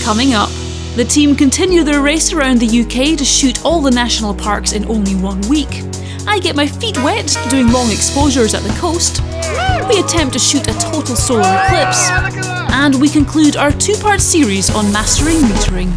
Coming up, the team continue their race around the UK to shoot all the national parks in only 1 week. I get my feet wet doing long exposures at the coast. We attempt to shoot a total solar eclipse. And we conclude our 2-part series on mastering metering.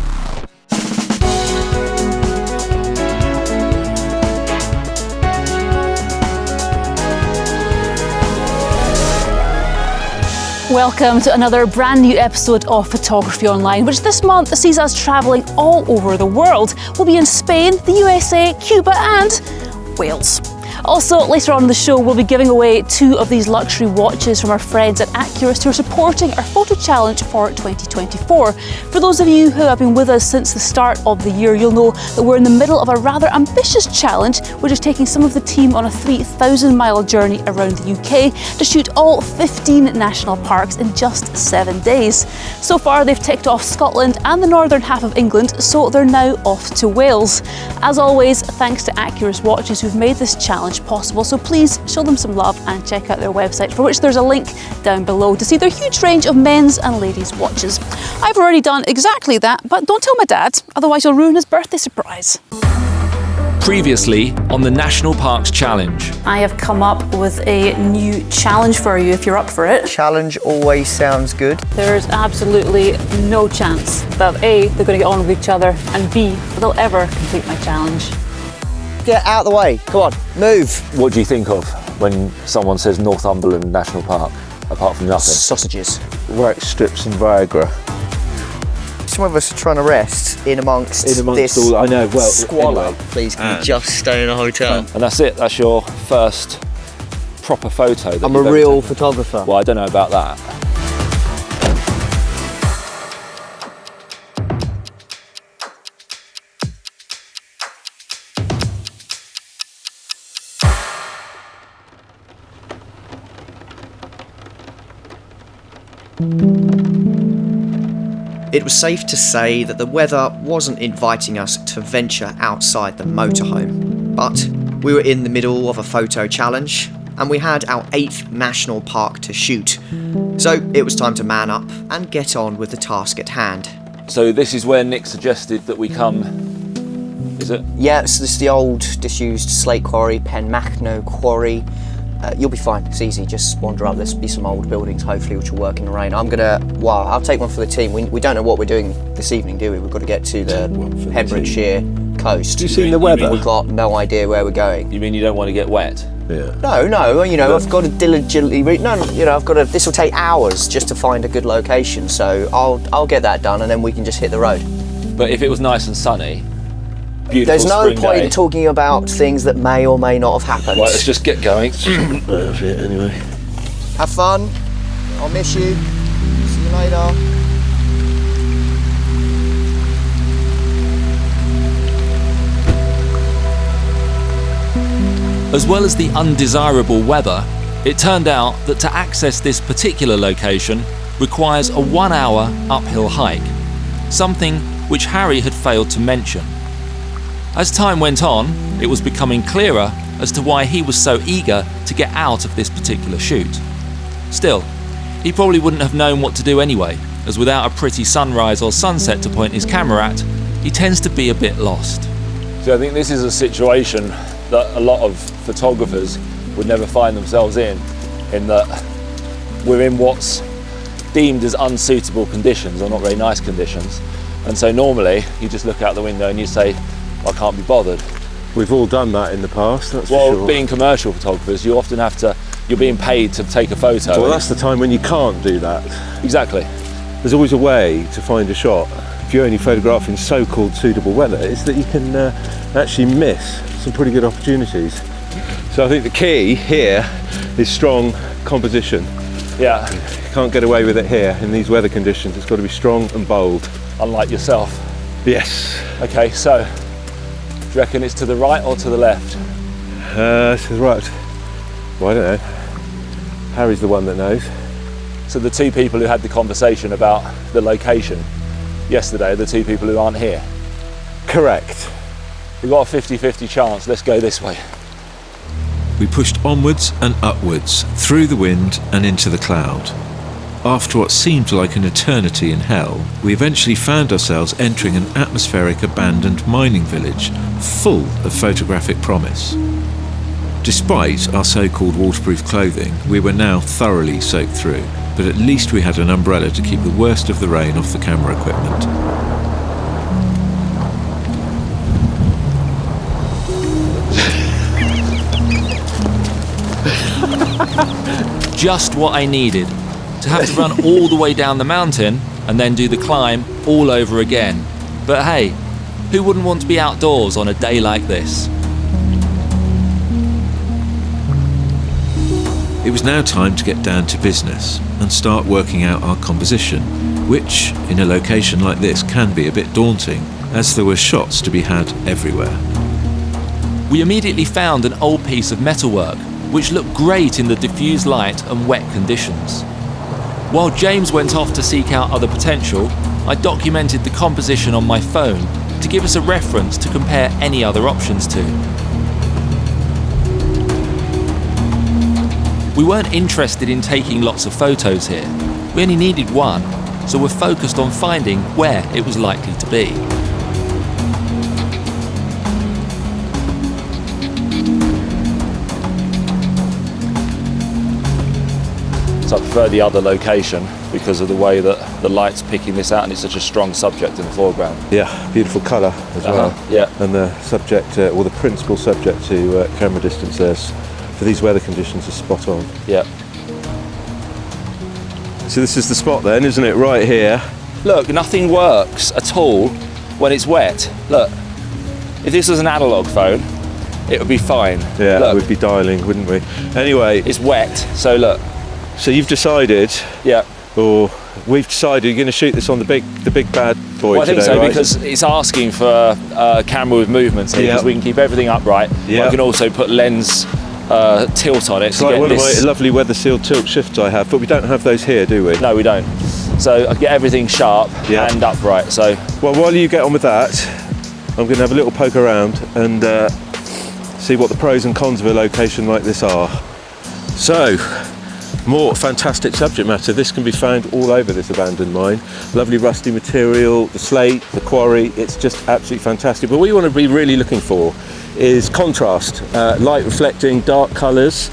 Welcome to another brand new episode of Photography Online, which this month sees us travelling all over the world. We'll be in Spain, the USA, Cuba and Wales. Also, later on in the show, we'll be giving away 2 of these luxury watches from our friends at Accurist, who are supporting our photo challenge for 2024. For those of you who have been with us since the start of the year, you'll know that we're in the middle of a rather ambitious challenge, which is taking some of the team on a 3,000-mile journey around the UK to shoot all 15 national parks in just 7 days. So far, they've ticked off Scotland and the northern half of England, so they're now off to Wales. As always, thanks to Accurist watches who've made this challenge possible, so please show them some love and check out their website, for which there's a link down below to see their huge range of men's and ladies' watches. I've already done exactly that, but don't tell my dad, otherwise you'll ruin his birthday surprise. Previously on the National Parks Challenge. I have come up with a new challenge for you if you're up for it. Challenge always sounds good. There's absolutely no chance that A, they're going to get on with each other, and B, they'll ever complete my challenge. Get out of the way. Come on, move. What do you think of when someone says Northumberland National Park, apart from nothing? Sausages. Wax strips and Viagra. Some of us are trying to rest in amongst this all, I know, well, squalor. anyway. Please, can we just stay in a hotel? And that's it, that's your first proper photo. That I'm a real photographer. Well, I don't know about that. It was safe to say that the weather wasn't inviting us to venture outside the motorhome, but we were in the middle of a photo challenge and we had our 8th national park to shoot. So it was time to man up and get on with the task at hand. So this is where Nick suggested that we come, is it? Yeah, so this is the old disused slate quarry, Penmachno quarry. You'll be fine, it's easy, just wander up. There's be some old buildings, hopefully, which will work in the rain. I'll take one for the team. We don't know what we're doing this evening, do we? We've got to get to the Pembrokeshire Coast. Have you seen the weather? We've got no idea where we're going. You mean you don't want to get wet? Yeah. No, I've got to diligently this will take hours just to find a good location, so I'll get that done and then we can just hit the road. But if it was nice and sunny, beautiful There's no spring point day, in talking about things that may or may not have happened. Right, let's just get going. That's it, anyway. Have fun. I'll miss you. See you later. As well as the undesirable weather, it turned out that to access this particular location requires a 1-hour uphill hike, something which Harry had failed to mention. As time went on, it was becoming clearer as to why he was so eager to get out of this particular shoot. Still, he probably wouldn't have known what to do anyway, as without a pretty sunrise or sunset to point his camera at, he tends to be a bit lost. So I think this is a situation that a lot of photographers would never find themselves in that we're in what's deemed as unsuitable conditions, or not very nice conditions. And so normally you just look out the window and you say, I can't be bothered. We've all done that in the past, that's Well, for sure. being commercial photographers, you often you're being paid to take a photo. Well, that's the time when you can't do that. Exactly. There's always a way to find a shot. If you're only photographing so-called suitable weather, it's that you can actually miss some pretty good opportunities. So I think the key here is strong composition. Yeah. You can't get away with it here in these weather conditions. It's got to be strong and bold. Unlike yourself. Yes. Okay, so do you reckon it's to the right or to the left? To the right. Well, I don't know. Harry's the one that knows. So the 2 people who had the conversation about the location yesterday are the 2 people who aren't here? Correct. We've got a 50-50 chance, let's go this way. We pushed onwards and upwards, through the wind and into the cloud. after what seemed like an eternity in hell, we eventually found ourselves entering an atmospheric abandoned mining village full of photographic promise. Despite our so-called waterproof clothing, we were now thoroughly soaked through, but at least we had an umbrella to keep the worst of the rain off the camera equipment. Just what I needed, to have to run all the way down the mountain and then do the climb all over again. But hey, who wouldn't want to be outdoors on a day like this? It was now time to get down to business and start working out our composition, which, in a location like this, can be a bit daunting, as there were shots to be had everywhere. We immediately found an old piece of metalwork, which looked great in the diffused light and wet conditions. While James went off to seek out other potential, I documented the composition on my phone to give us a reference to compare any other options to. We weren't interested in taking lots of photos here. We only needed one, so we're focused on finding where it was likely to be. So I prefer the other location because of the way that the light's picking this out, and it's such a strong subject in the foreground. Yeah, beautiful colour as well. Yeah. And the subject, or the principal subject to camera distance there for these weather conditions is spot on. Yeah. So this is the spot then, isn't it? Right here. Look, nothing works at all when it's wet. Look, if this was an analog phone, it would be fine. Yeah, look, we'd be dialing, wouldn't we? Anyway, it's wet, so look. So you've decided, Yeah. or we've decided you're going to shoot this on the big bad boy Well, I think today, so, right? because it's asking for a camera with movements here, because we can keep everything upright. Yeah. I can also put lens tilt on it. It's like one of my lovely weather sealed tilt shifts I have, but we don't have those here, do we? No, we don't. So I get everything sharp and upright. So, well, while you get on with that, I'm going to have a little poke around and see what the pros and cons of a location like this are. So, more fantastic subject matter. This can be found all over this abandoned mine. Lovely rusty material, the slate, the quarry, it's just absolutely fantastic. But what you want to be really looking for is contrast, light reflecting, dark colours.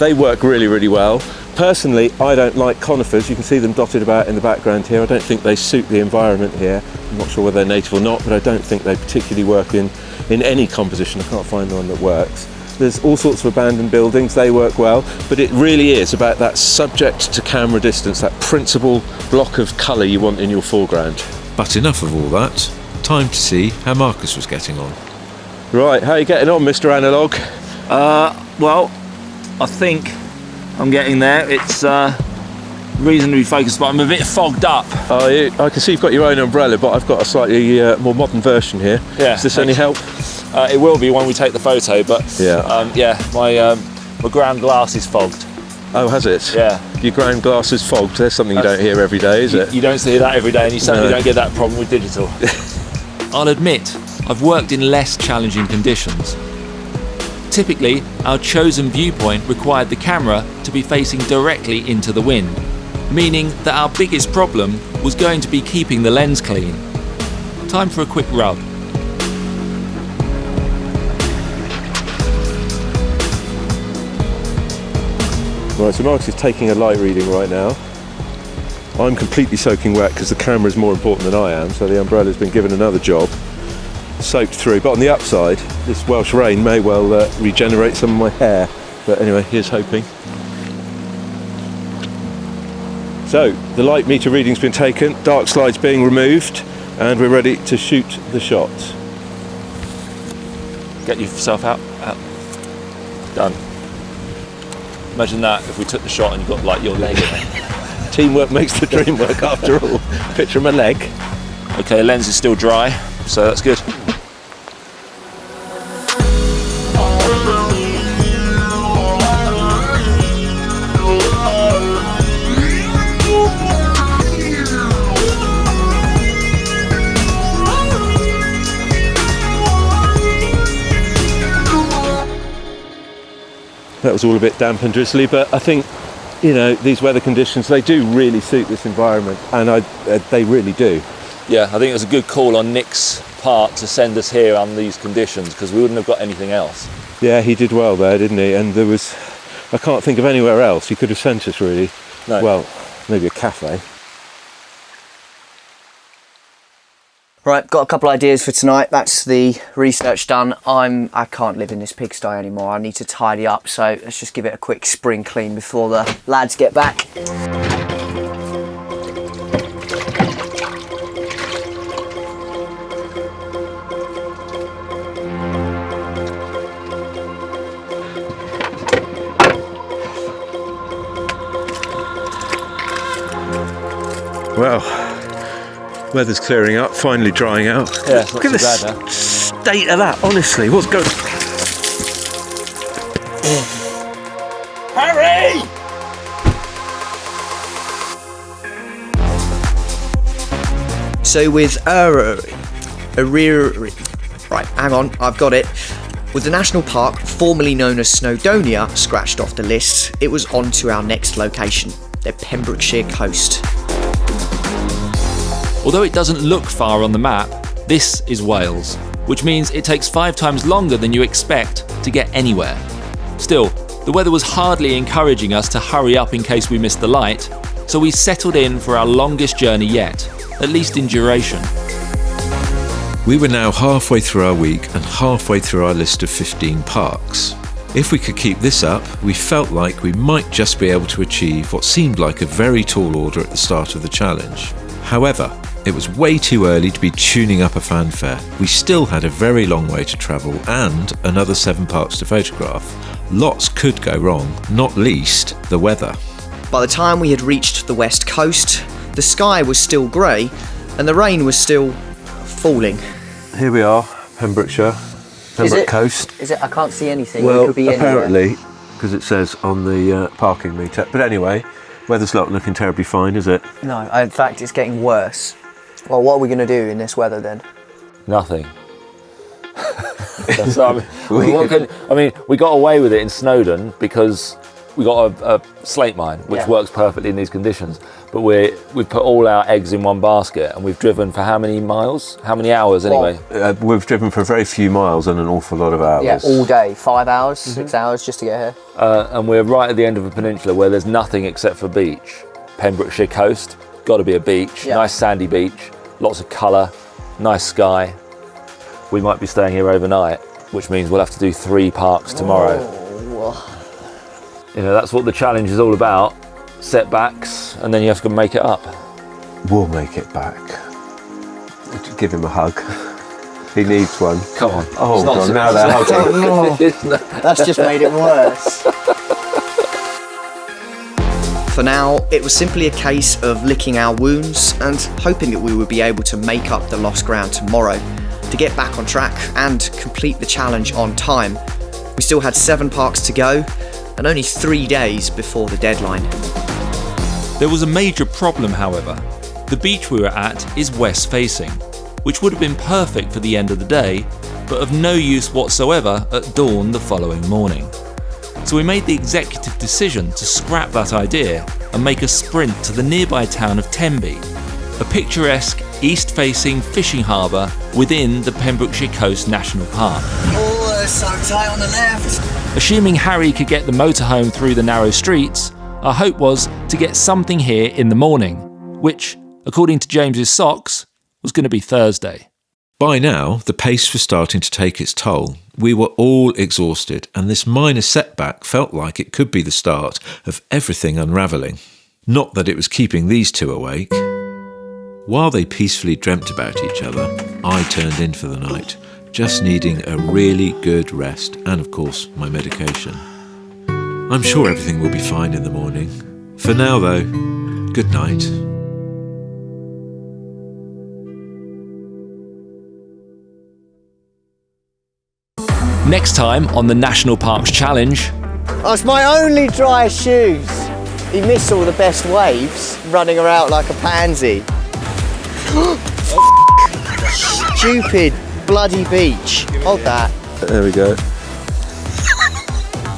They work really, really well. Personally, I don't like conifers. You can see them dotted about in the background here. I don't think they suit the environment here. I'm not sure whether they're native or not, but I don't think they particularly work in any composition. I can't find one that works. There's all sorts of abandoned buildings, they work well, but it really is about that subject to camera distance, that principal block of colour you want in your foreground. But enough of all that, time to see how Marcus was getting on. Right, how are you getting on, Mr. Analog? well, I think I'm getting there. It's reasonably focused, but I'm a bit fogged up. I can see you've got your own umbrella, but I've got a slightly more modern version here. Yeah. Does this any help? It will be when we take the photo, but my ground glass is fogged. Oh, has it? Yeah. Your ground glass is fogged. There's something you don't hear every day, is it? You don't see that every day, and you certainly don't get that problem with digital. I'll admit, I've worked in less challenging conditions. Typically, our chosen viewpoint required the camera to be facing directly into the wind, meaning that our biggest problem was going to be keeping the lens clean. Time for a quick rub. Right, so Marcus is taking a light reading right now. I'm completely soaking wet because the camera is more important than I am, so the umbrella's been given another job. Soaked through, but on the upside, this Welsh rain may well regenerate some of my hair. But anyway, here's hoping. So, the light meter reading's been taken, dark slide's being removed, and we're ready to shoot the shot. Get yourself out. Done. Imagine that if we took the shot and you got like your leg in it. Teamwork makes the dream work after all. Picture my leg. Okay, lens is still dry, so that's good. That was all a bit damp and drizzly, but I think you know, these weather conditions, they do really suit this environment, and they really do. Yeah, I think it was a good call on Nick's part to send us here under these conditions, because we wouldn't have got anything else. Yeah, he did well there, didn't he? And I can't think of anywhere else he could have sent us, really. No. Well, maybe a cafe. Right, got a couple ideas for tonight. That's the research done. I can't live in this pigsty anymore. I need to tidy up, so let's just give it a quick spring clean before the lads get back. Well, weather's clearing up, finally drying out. Yeah, it's not Look at too the bad now. state of that, honestly. What's going on? Harry! So with right, hang on, I've got it. With the national park, formerly known as Snowdonia, scratched off the list, it was on to our next location, the Pembrokeshire Coast. Although it doesn't look far on the map, this is Wales, which means it takes 5 times longer than you expect to get anywhere. Still, the weather was hardly encouraging us to hurry up in case we missed the light, so we settled in for our longest journey yet, at least in duration. We were now halfway through our week and halfway through our list of 15 parks. If we could keep this up, we felt like we might just be able to achieve what seemed like a very tall order at the start of the challenge. However, it was way too early to be tuning up a fanfare. We still had a very long way to travel and another 7 parks to photograph. Lots could go wrong, not least the weather. By the time we had reached the west coast, the sky was still grey and the rain was still falling. Here we are, Pembrokeshire, Pembroke Coast. Is it? I can't see anything. Well, it could be apparently, because it says on the parking meter. But anyway, weather's not looking terribly fine, is it? No, in fact, it's getting worse. Well, what are we going to do in this weather then? Nothing. So, we got away with it in Snowdon because we got a slate mine, which works perfectly in these conditions. But we've put all our eggs in one basket, and we've driven for how many miles? How many hours anyway? We've driven for very few miles and an awful lot of hours. Yeah, all day, 5 hours, 6 hours just to get here. And we're right at the end of a peninsula where there's nothing except for beach. Pembrokeshire Coast, got to be a beach, nice sandy beach, lots of colour, nice sky. We might be staying here overnight, which means we'll have to do 3 parks tomorrow. You know, that's what the challenge is all about. Setbacks, and then you have to make it up. We'll make it back. Give him a hug. He needs one. Come on. Oh, God, now they're hugging. That's just made it worse. For now, it was simply a case of licking our wounds and hoping that we would be able to make up the lost ground tomorrow to get back on track and complete the challenge on time. We still had 7 parks to go and only 3 days before the deadline. There was a major problem, however. The beach we were at is west facing, which would have been perfect for the end of the day, but of no use whatsoever at dawn the following morning. So we made the executive decision to scrap that idea and make a sprint to the nearby town of Tenby, a picturesque east-facing fishing harbour within the Pembrokeshire Coast National Park. Oh, it's so tight on the left. Assuming Harry could get the motorhome through the narrow streets, our hope was to get something here in the morning, which, according to James's socks, was going to be Thursday. By now, the pace was starting to take its toll. We were all exhausted, and this minor setback felt like it could be the start of everything unravelling. Not that it was keeping these two awake. While they peacefully dreamt about each other, I turned in for the night, just needing a really good rest and, of course, my medication. I'm sure everything will be fine in the morning. For now, though, good night. Next time on the National Parks Challenge... That's my only dry shoes. He missed all the best waves, running around like a pansy. Stupid bloody beach. Hold that. There we go.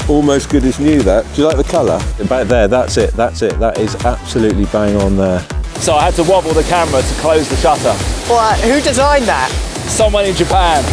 almost good as new, that. Do you like the colour? About there, that's it. That is absolutely bang on there. So I had to wobble the camera to close the shutter. What? Who designed that? Someone in Japan.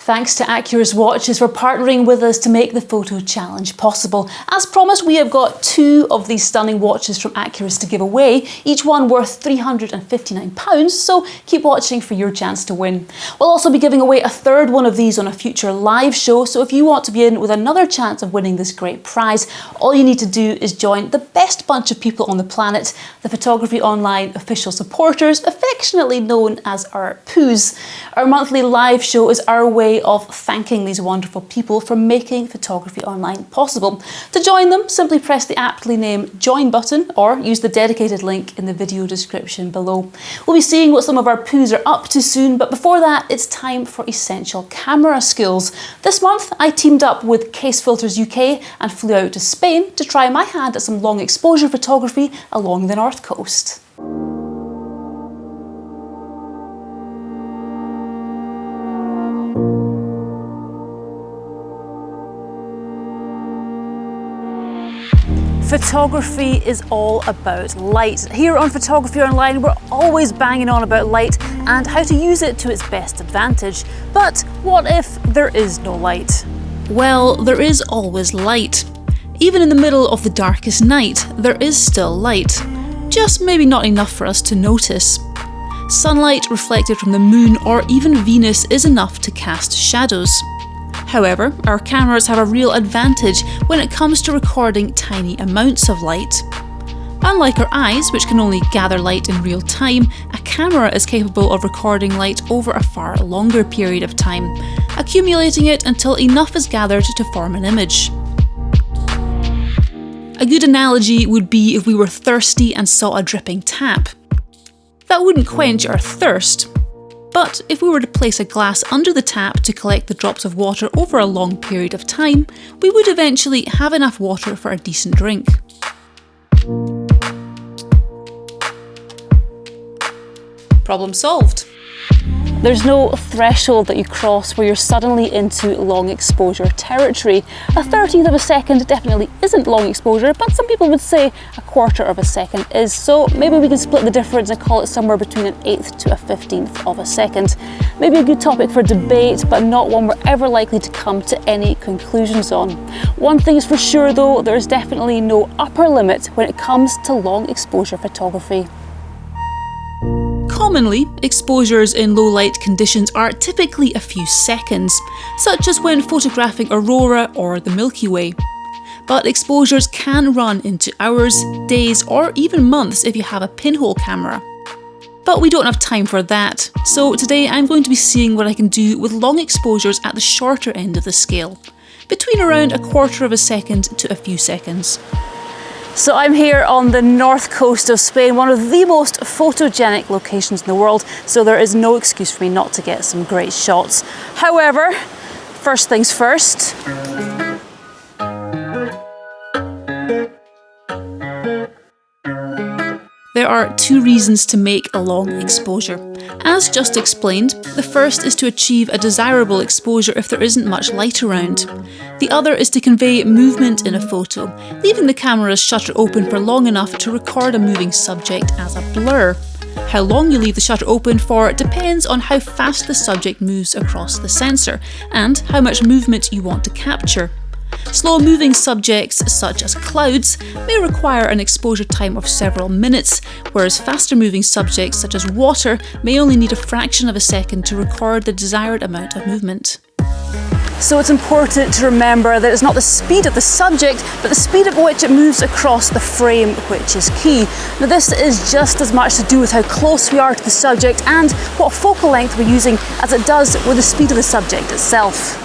Thanks to Accurist watches for partnering with us to make the photo challenge possible. As promised, we have got 2 of these stunning watches from Accurist to give away, each one worth £359, so keep watching for your chance to win. We'll also be giving away a 3rd one of these on a future live show, so if you want to be in with another chance of winning this great prize, all you need to do is join the best bunch of people on the planet, the Photography Online official supporters, affectionately known as our POOs. Our monthly live show is our way of thanking these wonderful people for making Photography Online possible. To join them, simply press the aptly named join button or use the dedicated link in the video description below. We'll be seeing what some of our poos are up to soon, but before that, it's time for essential camera skills. This month, I teamed up with Case Filters UK and flew out to Spain to try my hand at some long exposure photography along the north coast. Photography is all about light. Here on Photography Online, we're always banging on about light and how to use it to its best advantage. But what if there is no light? Well, there is always light. Even in the middle of the darkest night, there is still light. Just maybe not enough for us to notice. Sunlight reflected from the moon or even Venus is enough to cast shadows. However, our cameras have a real advantage when it comes to recording tiny amounts of light. Unlike our eyes, which can only gather light in real time, a camera is capable of recording light over a far longer period of time, accumulating it until enough is gathered to form an image. A good analogy would be if we were thirsty and saw a dripping tap. That wouldn't quench our thirst. But if we were to place a glass under the tap to collect the drops of water over a long period of time, we would eventually have enough water for a decent drink. Problem solved. There's no threshold that you cross where you're suddenly into long exposure territory. A 13th of a second definitely isn't long exposure, but some people would say a 1/4 of a second is, so maybe we can split the difference and call it somewhere between an 1/8 to a 15th of a second. Maybe a good topic for debate, but not one we're ever likely to come to any conclusions on. One thing is for sure though, there's definitely no upper limit when it comes to long exposure photography. Commonly, exposures in low light conditions are typically a few seconds, such as when photographing aurora or the Milky Way. But exposures can run into hours, days, or even months if you have a pinhole camera. But we don't have time for that, so today I'm going to be seeing what I can do with long exposures at the shorter end of the scale, between around a 1/4 of a second to a few seconds. So I'm here on the north coast of Spain, one of the most photogenic locations in the world, so there is no excuse for me not to get some great shots. However, first things first. There are 2 reasons to make a long exposure. As just explained, the first is to achieve a desirable exposure if there isn't much light around. The other is to convey movement in a photo, leaving the camera's shutter open for long enough to record a moving subject as a blur. How long you leave the shutter open for depends on how fast the subject moves across the sensor and how much movement you want to capture. Slow-moving subjects, such as clouds, may require an exposure time of several minutes, whereas faster-moving subjects, such as water, may only need a fraction of a second to record the desired amount of movement. So it's important to remember that it's not the speed of the subject, but the speed at which it moves across the frame which is key. Now this is just as much to do with how close we are to the subject and what focal length we're using as it does with the speed of the subject itself.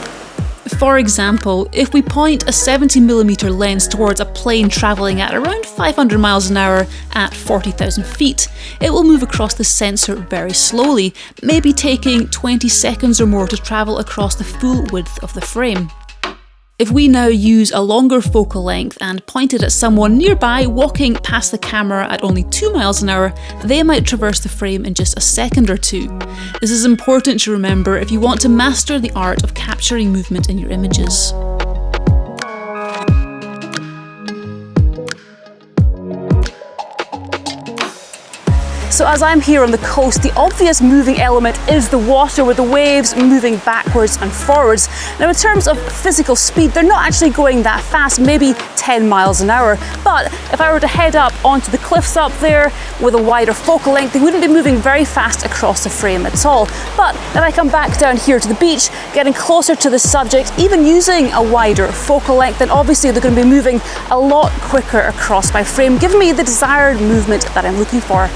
For example, if we point a 70mm lens towards a plane travelling at around 500 miles an hour at 40,000 feet, it will move across the sensor very slowly, maybe taking 20 seconds or more to travel across the full width of the frame. If we now use a longer focal length and point it at someone nearby walking past the camera at only 2 miles an hour, they might traverse the frame in just a second or two. This is important to remember if you want to master the art of capturing movement in your images. So as I'm here on the coast, the obvious moving element is the water, with the waves moving backwards and forwards. Now in terms of physical speed, they're not actually going that fast, maybe 10 miles an hour. But if I were to head up onto the cliffs up there with a wider focal length, they wouldn't be moving very fast across the frame at all. But if I come back down here to the beach, getting closer to the subject, even using a wider focal length, then obviously they're going to be moving a lot quicker across my frame, giving me the desired movement that I'm looking for.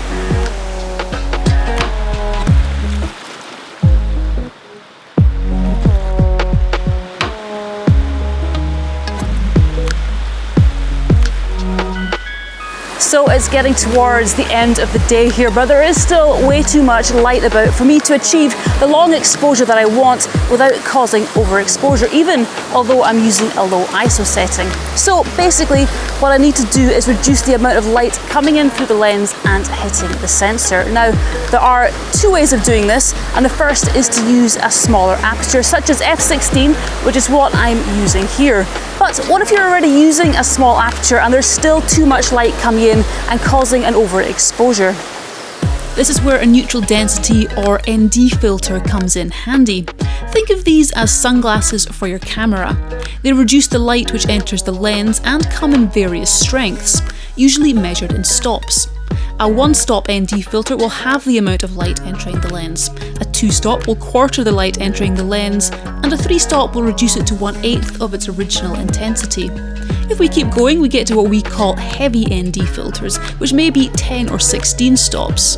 So it's getting towards the end of the day here, but there is still way too much light about for me to achieve the long exposure that I want without causing overexposure, even although I'm using a low ISO setting. So basically, what I need to do is reduce the amount of light coming in through the lens and hitting the sensor. Now, there are two ways of doing this, and the first is to use a smaller aperture, such as f/16, which is what I'm using here. But what if you're already using a small aperture and there's still too much light coming in and causing an overexposure? This is where a neutral density or ND filter comes in handy. Think of these as sunglasses for your camera. They reduce the light which enters the lens and come in various strengths, usually measured in stops. A 1-stop ND filter will halve the amount of light entering the lens. A 2-stop will quarter the light entering the lens, and a 3-stop will reduce it to 1/8 of its original intensity. If we keep going, we get to what we call heavy ND filters, which may be 10 or 16 stops.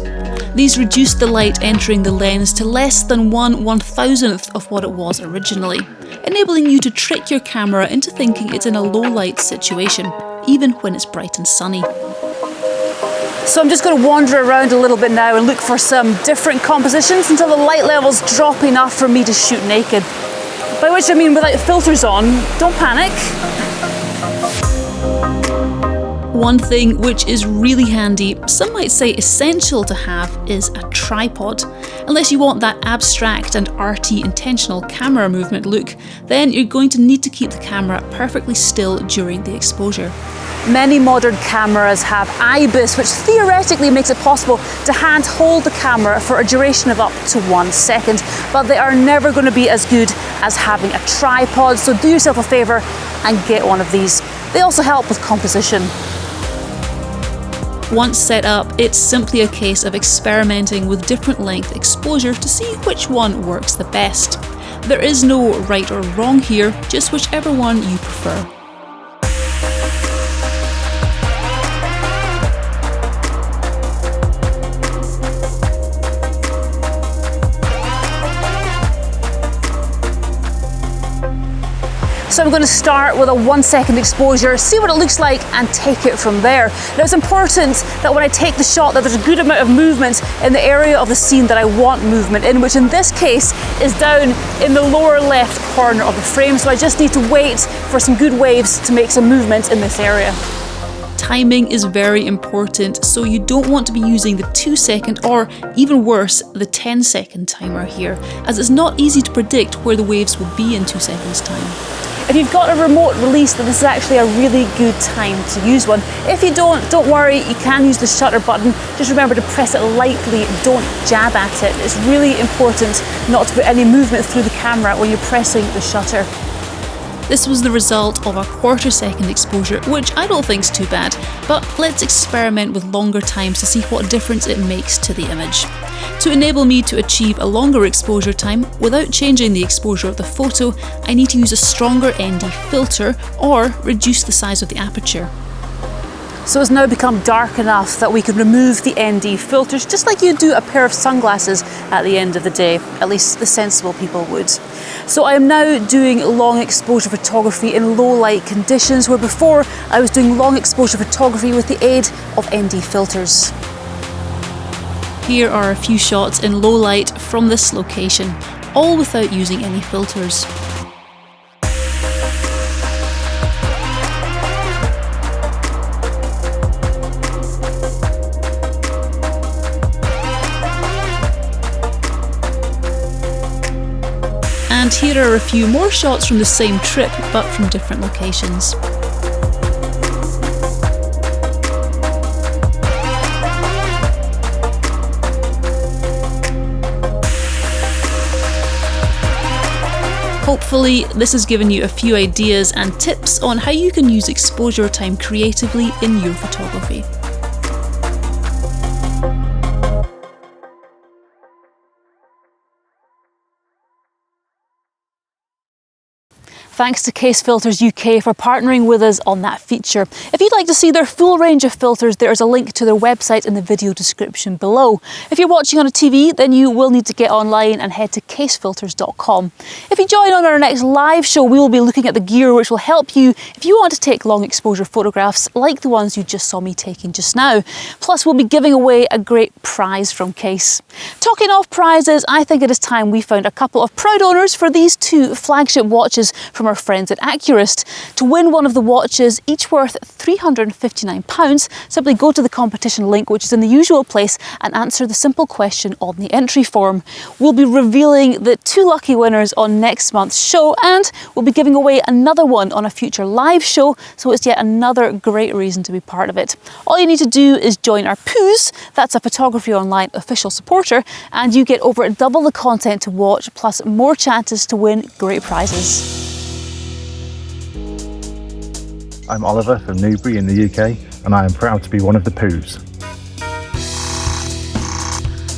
These reduce the light entering the lens to less than 1/1000th of what it was originally, enabling you to trick your camera into thinking it's in a low light situation, even when it's bright and sunny. So I'm just going to wander around a little bit now and look for some different compositions until the light levels drop enough for me to shoot naked. By which I mean without filters on. Don't panic. One thing which is really handy, some might say essential to have, is a tripod. Unless you want that abstract and arty intentional camera movement look, then you're going to need to keep the camera perfectly still during the exposure. Many modern cameras have IBIS, which theoretically makes it possible to hand hold the camera for a duration of up to 1 second, but they are never going to be as good as having a tripod, so do yourself a favour and get one of these. They also help with composition. Once set up, it's simply a case of experimenting with different length exposure to see which one works the best. There is no right or wrong here, just whichever one you prefer. So I'm going to start with a 1 second exposure, see what it looks like and take it from there. Now it's important that when I take the shot that there's a good amount of movement in the area of the scene that I want movement in, which in this case is down in the lower left corner of the frame. So I just need to wait for some good waves to make some movement in this area. Timing is very important, so you don't want to be using the 2 second or, even worse, the 10 second timer here, as it's not easy to predict where the waves will be in 2 seconds time. If you've got a remote release, then this is actually a really good time to use one. If you don't worry, you can use the shutter button. Just remember to press it lightly, don't jab at it. It's really important not to put any movement through the camera when you're pressing the shutter. This was the result of a 1/4 second exposure, which I don't think is too bad, but let's experiment with longer times to see what difference it makes to the image. To enable me to achieve a longer exposure time without changing the exposure of the photo, I need to use a stronger ND filter or reduce the size of the aperture. So it's now become dark enough that we can remove the ND filters just like you do a pair of sunglasses at the end of the day, at least the sensible people would. So I am now doing long exposure photography in low light conditions, where before I was doing long exposure photography with the aid of ND filters. Here are a few shots in low light from this location, all without using any filters. And here are a few more shots from the same trip, but from different locations. Hopefully, this has given you a few ideas and tips on how you can use exposure time creatively in your photography. Thanks to Case Filters UK for partnering with us on that feature. If you'd like to see their full range of filters, there is a link to their website in the video description below. If you're watching on a TV, then you will need to get online and head to casefilters.com. If you join on our next live show, we will be looking at the gear which will help you if you want to take long exposure photographs like the ones you just saw me taking just now. Plus, we'll be giving away a great prize from Case. Talking of prizes, I think it is time we found a couple of proud owners for these two flagship watches from our friends at Accurist. To win one of the watches, each worth £359, simply go to the competition link, which is in the usual place, and answer the simple question on the entry form. We'll be revealing the two lucky winners on next month's show, and we'll be giving away another one on a future live show, so it's yet another great reason to be part of it. All you need to do is join our POOS, that's a Photography Online official supporter, and you get over double the content to watch, plus more chances to win great prizes. I'm Oliver from Newbury in the UK, and I am proud to be one of the Poos.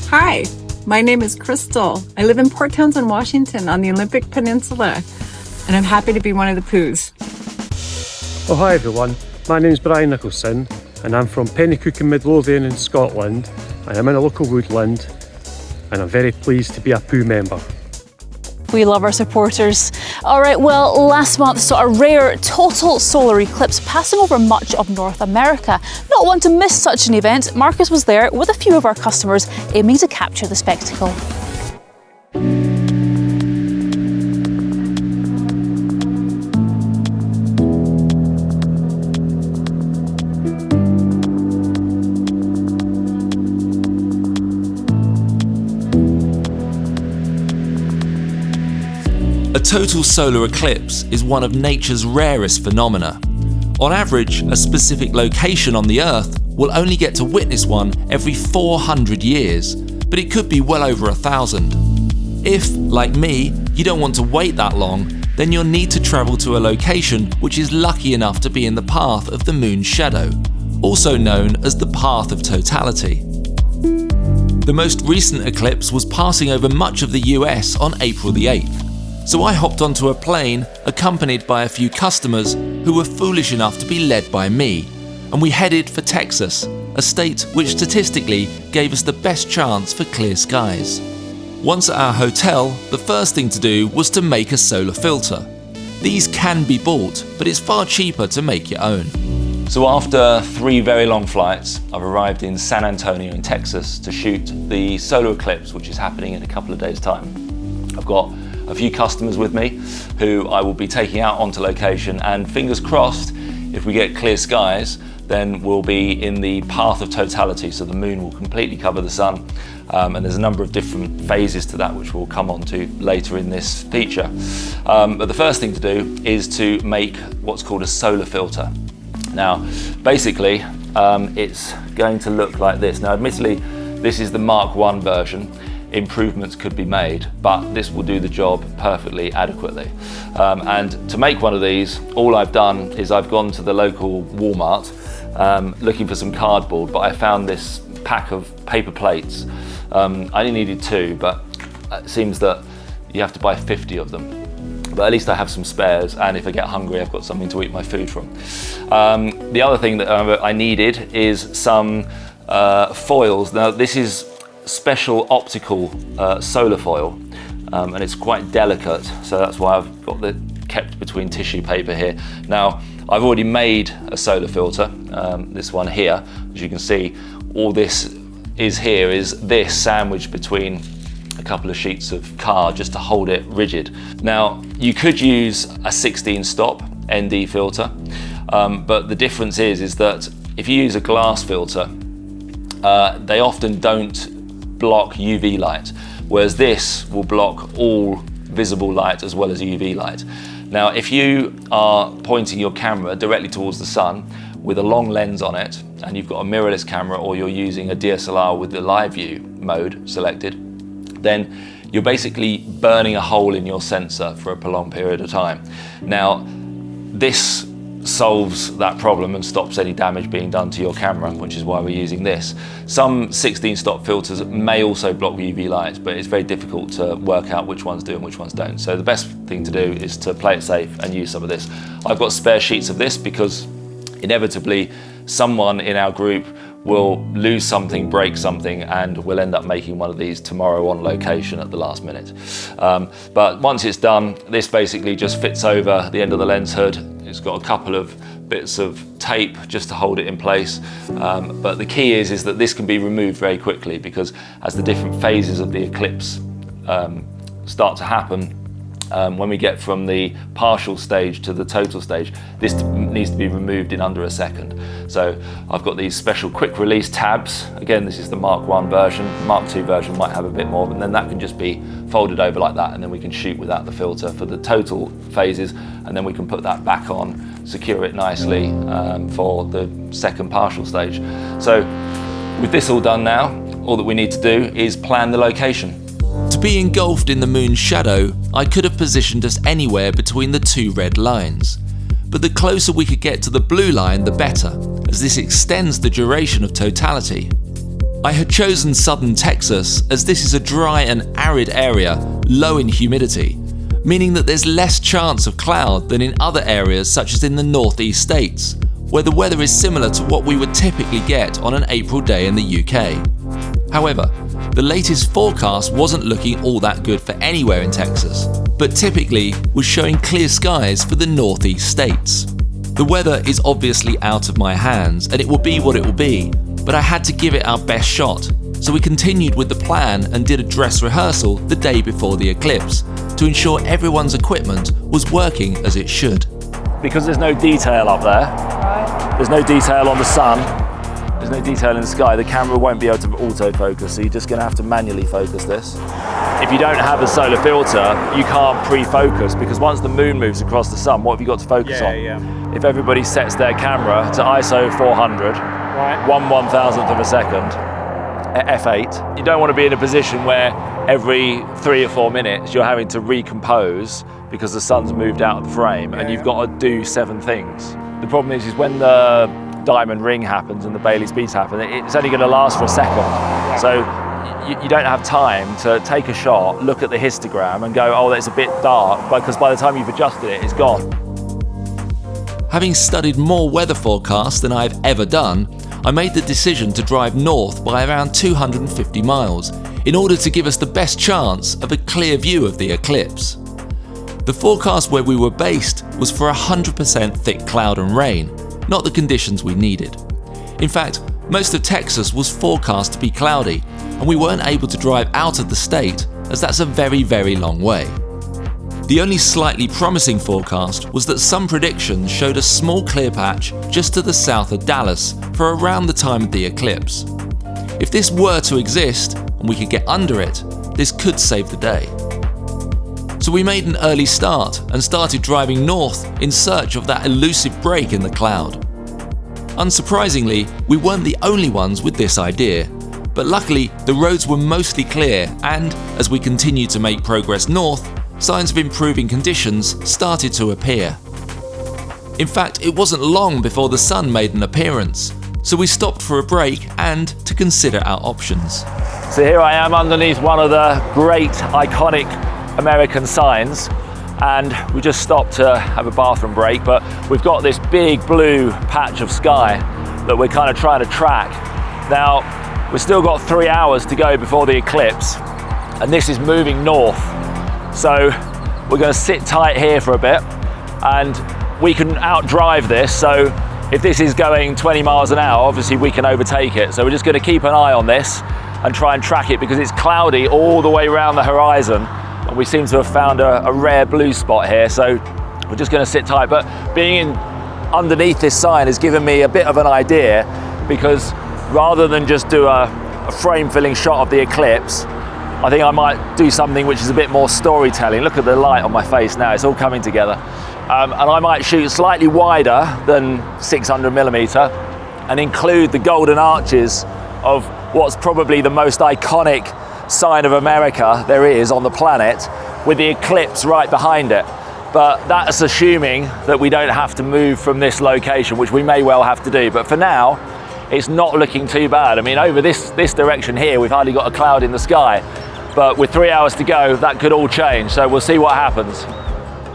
Hi, my name is Crystal. I live in Port Townsend, Washington on the Olympic Peninsula, and I'm happy to be one of the Poos. Oh, hi everyone. My name is Brian Nicholson, and I'm from Pennycook in Midlothian in Scotland, and I'm in a local woodland, and I'm very pleased to be a Poo member. We love our supporters. All right, well, last month saw a rare total solar eclipse passing over much of North America. Not one to miss such an event, Marcus was there with a few of our customers aiming to capture the spectacle. A total solar eclipse is one of nature's rarest phenomena. On average, a specific location on the Earth will only get to witness one every 400 years, but it could be well over 1,000. If, like me, you don't want to wait that long, then you'll need to travel to a location which is lucky enough to be in the path of the moon's shadow, also known as the path of totality. The most recent eclipse was passing over much of the US on April the 8th. So I hopped onto a plane accompanied by a few customers who were foolish enough to be led by me, and we headed for Texas, a state which statistically gave us the best chance for clear skies. Once at our hotel, the first thing to do was to make a solar filter. These can be bought, but it's far cheaper to make your own. So after 3 very long flights, I've arrived in San Antonio in Texas to shoot the solar eclipse, which is happening in a couple of days' time. I've got a few customers with me who I will be taking out onto location, and fingers crossed, if we get clear skies, then we'll be in the path of totality, so the moon will completely cover the sun, and there's a number of different phases to that which we'll come on to later in this feature. But the first thing to do is to make what's called a solar filter. Now basically it's going to look like this. Now admittedly this is the Mark 1 version. Improvements could be made, but this will do the job perfectly adequately. And to make one of these, all I've done is I've gone to the local Walmart looking for some cardboard, but I found this pack of paper plates. I only needed 2, but it seems that you have to buy 50 of them. But at least I have some spares, and if I get hungry, I've got something to eat my food from. The other thing that I needed is some foils. Now this is special optical solar foil, and it's quite delicate, so that's why I've got it kept between tissue paper here. Now I've already made a solar filter, this one here. As you can see, all this is here is this sandwiched between a couple of sheets of card just to hold it rigid. Now you could use a 16 stop ND filter, but the difference is that if you use a glass filter, they often don't block UV light, whereas this will block all visible light as well as UV light. Now, if you are pointing your camera directly towards the sun with a long lens on it, and you've got a mirrorless camera, or you're using a DSLR with the live view mode selected, then you're basically burning a hole in your sensor for a prolonged period of time. Now, this solves that problem and stops any damage being done to your camera, which is why we're using this. Some 16-stop filters may also block UV light, but it's very difficult to work out which ones do and which ones don't. So the best thing to do is to play it safe and use some of this. I've got spare sheets of this because inevitably someone in our group will lose something, break something, and we'll end up making one of these tomorrow on location at the last minute. But once it's done, this basically just fits over the end of the lens hood. It's got a couple of bits of tape just to hold it in place. But the key is that this can be removed very quickly, because as the different phases of the eclipse start to happen, when we get from the partial stage to the total stage, this needs to be removed in under a second. So I've got these special quick release tabs. Again, this is the Mark 1 version. Mark 2 version might have a bit more, but then that can just be folded over like that, and then we can shoot without the filter for the total phases, and then we can put that back on, secure it nicely for the second partial stage. So with this all done now, all that we need to do is plan the location. To be engulfed in the moon's shadow, I could have positioned us anywhere between the two red lines. But the closer we could get to the blue line, the better, as this extends the duration of totality. I had chosen southern Texas as this is a dry and arid area, low in humidity, meaning that there's less chance of cloud than in other areas such as in the northeast states, where the weather is similar to what we would typically get on an April day in the UK. However, the latest forecast wasn't looking all that good for anywhere in Texas, but typically was showing clear skies for the northeast states. The weather is obviously out of my hands, and it will be what it will be, but I had to give it our best shot. So we continued with the plan and did a dress rehearsal the day before the eclipse to ensure everyone's equipment was working as it should. Because there's no detail up there, there's no detail on the sun, there's no detail in the sky, the camera won't be able to autofocus, so you're just going to have to manually focus this. If you don't have a solar filter, you can't pre-focus, because once the moon moves across the sun, what have you got to focus on? If everybody sets their camera to ISO 400, 1/1000th of a second, at f8, you don't want to be in a position where every 3 or 4 minutes you're having to recompose because the sun's moved out of the frame and you've got to do 7 things. The problem is when the diamond ring happens and the Bailey's beats happen, it's only going to last for a second. So you don't have time to take a shot, look at the histogram and go, oh, that's a bit dark, because by the time you've adjusted it, it's gone. Having studied more weather forecasts than I've ever done, I made the decision to drive north by around 250 miles in order to give us the best chance of a clear view of the eclipse. The forecast where we were based was for 100% thick cloud and rain, not the conditions we needed. In fact, most of Texas was forecast to be cloudy, and we weren't able to drive out of the state, as that's a very, very long way. The only slightly promising forecast was that some predictions showed a small clear patch just to the south of Dallas for around the time of the eclipse. If this were to exist, and we could get under it, this could save the day. So we made an early start and started driving north in search of that elusive break in the cloud. Unsurprisingly, we weren't the only ones with this idea, but luckily the roads were mostly clear, and as we continued to make progress north, signs of improving conditions started to appear. In fact, it wasn't long before the sun made an appearance, so we stopped for a break and to consider our options. So here I am underneath one of the great iconic American signs, and we just stopped to have a bathroom break, but we've got this big blue patch of sky that we're kind of trying to track. Now, we've still got 3 hours to go before the eclipse, and this is moving north. So we're going to sit tight here for a bit, and we can outdrive this. So if this is going 20 miles an hour, obviously we can overtake it. So we're just going to keep an eye on this and try and track it, because it's cloudy all the way around the horizon. And we seem to have found a rare blue spot here, so we're just going to sit tight. But being underneath this sign has given me a bit of an idea, because rather than just do a frame filling shot of the eclipse, I think I might do something which is a bit more storytelling. Look at the light on my face now, it's all coming together. And I might shoot slightly wider than 600mm and include the golden arches of what's probably the most iconic sign of America there is on the planet, with the eclipse right behind it. But that's assuming that we don't have to move from this location, which we may well have to do. But for now, it's not looking too bad. I mean, over this direction here, we've hardly got a cloud in the sky. But with 3 hours to go, that could all change. So we'll see what happens.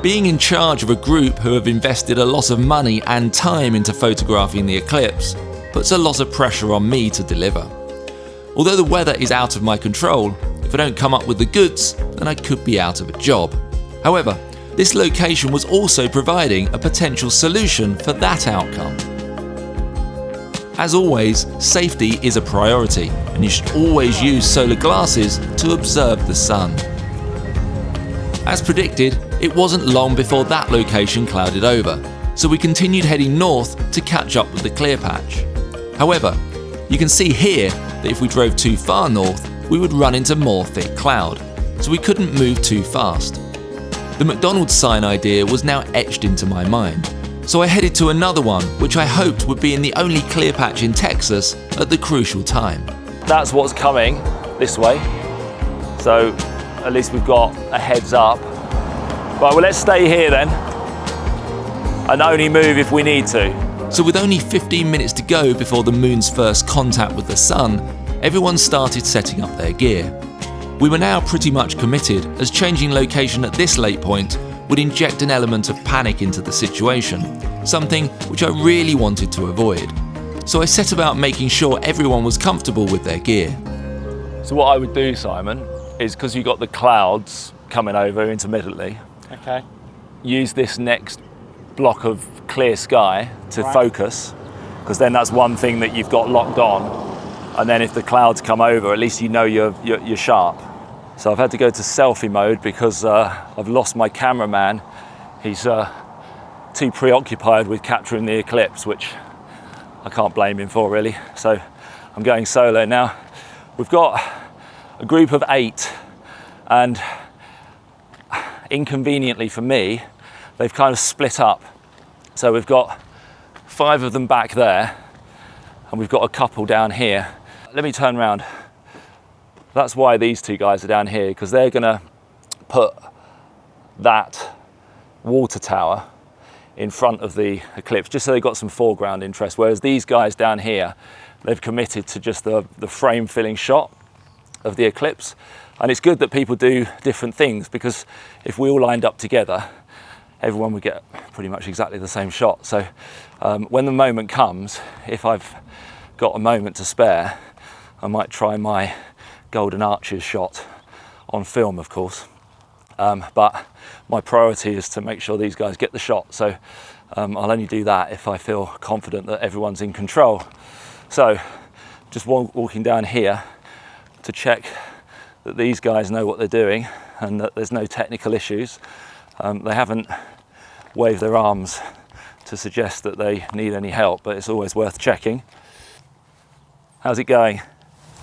Being in charge of a group who have invested a lot of money and time into photographing the eclipse puts a lot of pressure on me to deliver. Although the weather is out of my control, if I don't come up with the goods, then I could be out of a job. However, this location was also providing a potential solution for that outcome. As always, safety is a priority, and you should always use solar glasses to observe the sun. As predicted, it wasn't long before that location clouded over, so we continued heading north to catch up with the clear patch. However, you can see here that if we drove too far north, we would run into more thick cloud, so we couldn't move too fast. The McDonald's sign idea was now etched into my mind, so I headed to another one which I hoped would be in the only clear patch in Texas at the crucial time. That's what's coming this way, so at least we've got a heads up. Right, well, let's stay here then and only move if we need to. So with only 15 minutes to go before the moon's first contact with the sun, everyone started setting up their gear. We were now pretty much committed, as changing location at this late point would inject an element of panic into the situation, something which I really wanted to avoid. So I set about making sure everyone was comfortable with their gear. So what I would do, Simon, is because you've got the clouds coming over intermittently, Okay. use this next block of clear sky to focus, because then that's one thing that you've got locked on, and then if the clouds come over, at least you know you're sharp. So I've had to go to selfie mode because I've lost my cameraman. He's too preoccupied with capturing the eclipse, which I can't blame him for really. So I'm going solo now. We've got a group of 8, and inconveniently for me, they've kind of split up. So we've got 5 of them back there, and we've got a couple down here. Let me turn around. That's why these 2 guys are down here, because they're gonna put that water tower in front of the eclipse, just so they've got some foreground interest. Whereas these guys down here, they've committed to just the frame filling shot of the eclipse. And it's good that people do different things, because if we all lined up together, everyone would get pretty much exactly the same shot. So when the moment comes, if I've got a moment to spare, I might try my golden arches shot on film, of course. But my priority is to make sure these guys get the shot. So I'll only do that if I feel confident that everyone's in control. So just walking down here to check that these guys know what they're doing and that there's no technical issues. They haven't waved their arms to suggest that they need any help, but it's always worth checking. How's it going?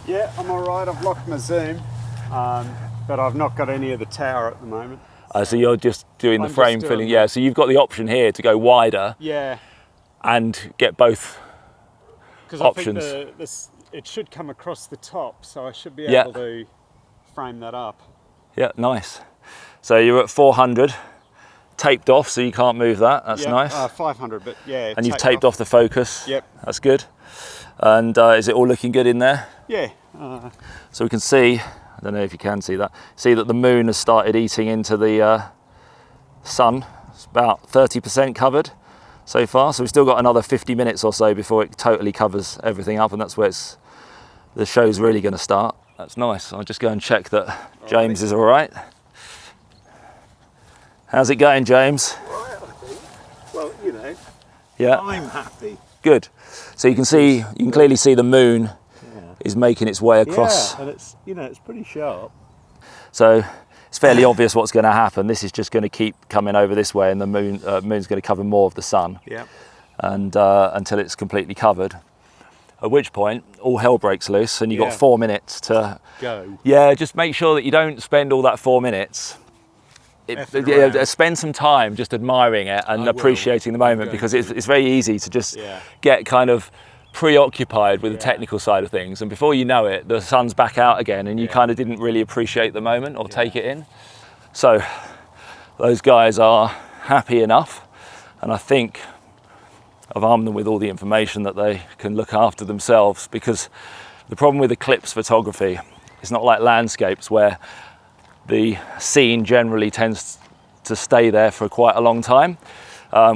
Yeah, I'm all right. I've locked my zoom, but I've not got any of the tower at the moment. So you're just doing the frame filling, yeah. So you've got the option here to go wider, yeah, and get both options. I think it should come across the top, so I should be able to frame that up. Yeah, nice. So you're at 400, taped off, so you can't move that. That's nice. 500, but yeah. And you've taped off the focus. Yep. That's good. And is it all looking good in there? Yeah. So we can see, I don't know if you can see that the moon has started eating into the sun. It's about 30% covered so far. So we've still got another 50 minutes or so before it totally covers everything up, and that's where the show's really going to start. That's nice. I'll just go and check that James is all right. How's it going, James? All right, I think. Well, you know, yeah. I'm happy. Good. So you can clearly see the moon is making its way across. Yeah, and it's pretty sharp. So it's fairly obvious what's going to happen. This is just going to keep coming over this way, and the moon's going to cover more of the sun. Yeah. And until it's completely covered. At which point, all hell breaks loose and you've got 4 minutes to go. Yeah, just make sure that you don't spend all that 4 minutes. Spend some time just admiring it and appreciating the moment, because it's very easy to just get kind of preoccupied with the technical side of things, and before you know it, the sun's back out again and you kind of didn't really appreciate the moment or take it in. So those guys are happy enough, and I think I've armed them with all the information that they can look after themselves, because the problem with eclipse photography, it's not like landscapes where the scene generally tends to stay there for quite a long time.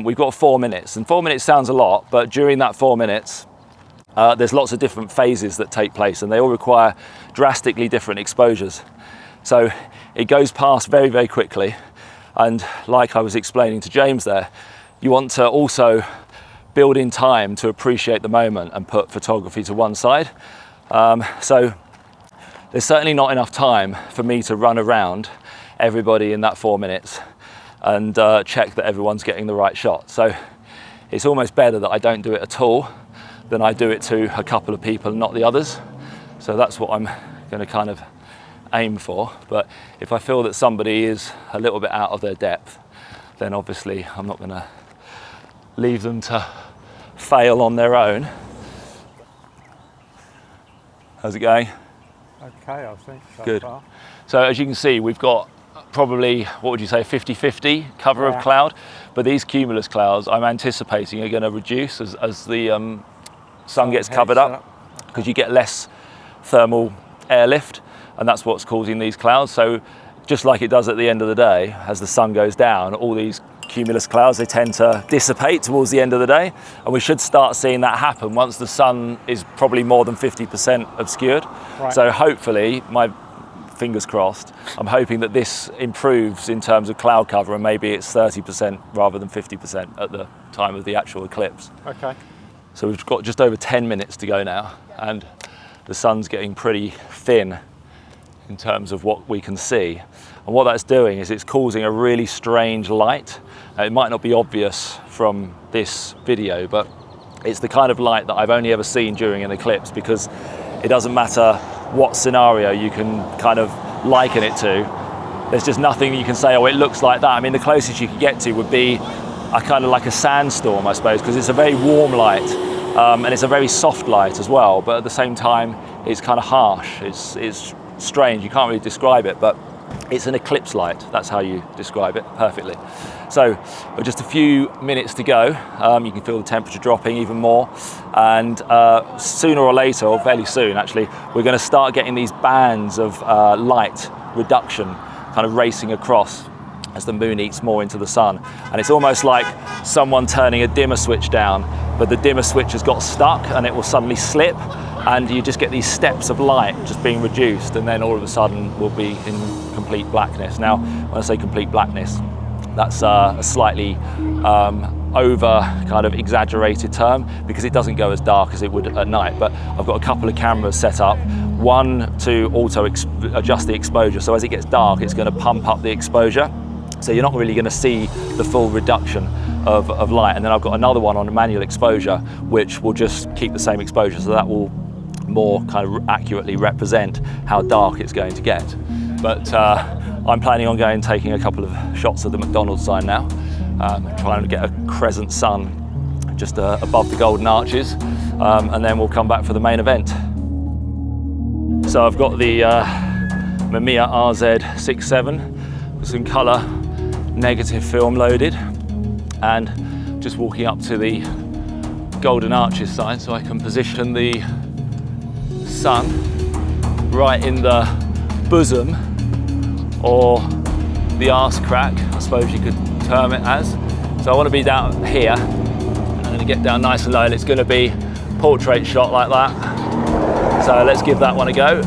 We've got 4 minutes, and 4 minutes sounds a lot, but during that 4 minutes, there's lots of different phases that take place, and they all require drastically different exposures. So it goes past very, very quickly. And like I was explaining to James there, you want to also build in time to appreciate the moment and put photography to one side. So there's certainly not enough time for me to run around everybody in that 4 minutes and check that everyone's getting the right shot. So it's almost better that I don't do it at all than I do it to a couple of people and not the others. So that's what I'm going to kind of aim for. But if I feel that somebody is a little bit out of their depth, then obviously I'm not going to leave them to fail on their own. How's it going? Okay, I think so Good. far. So as you can see, we've got probably, what would you say, 50-50 cover of cloud, but these cumulus clouds I'm anticipating are going to reduce as the sun gets covered up, because you get less thermal airlift, and that's what's causing these clouds. So just like it does at the end of the day, as the sun goes down, all these cumulus clouds, they tend to dissipate towards the end of the day, and we should start seeing that happen once the sun is probably more than 50% obscured. So hopefully, my fingers crossed, I'm hoping that this improves in terms of cloud cover, and maybe it's 30% rather than 50% at the time of the actual eclipse. Okay. So we've got just over 10 minutes to go now, and the sun's getting pretty thin in terms of what we can see. And what that's doing is it's causing a really strange light. It might not be obvious from this video, but it's the kind of light that I've only ever seen during an eclipse, because it doesn't matter what scenario you can kind of liken it to. There's just nothing you can say, oh, it looks like that. I mean, the closest you could get to would be a kind of like a sandstorm, I suppose, because it's a very warm light, and it's a very soft light as well, but at the same time, it's kind of harsh. It's strange, you can't really describe it, but it's an eclipse light. That's how you describe it perfectly. So just a few minutes to go. You can feel the temperature dropping even more, and sooner or later, or fairly soon actually, we're going to start getting these bands of light reduction kind of racing across as the moon eats more into the sun. And it's almost like someone turning a dimmer switch down, but the dimmer switch has got stuck and it will suddenly slip, and you just get these steps of light just being reduced, and then all of a sudden we'll be in complete blackness. Now, when I say complete blackness, that's a slightly over kind of exaggerated term, because it doesn't go as dark as it would at night, but I've got a couple of cameras set up, one to auto adjust the exposure, so as it gets dark it's going to pump up the exposure, so you're not really going to see the full reduction of light, and then I've got another one on a manual exposure which will just keep the same exposure, so that will more kind of accurately represent how dark it's going to get. But I'm planning on going and taking a couple of shots of the McDonald's sign now, trying to get a crescent sun just above the golden arches, and then we'll come back for the main event. So I've got the Mamiya RZ67 with some colour negative film loaded, and just walking up to the golden arches sign so I can position the sun right in the bosom, or the arse crack, I suppose you could term it as. So I want to be down here, I'm going to get down nice and low, and it's going to be a portrait shot like that. So let's give that one a go.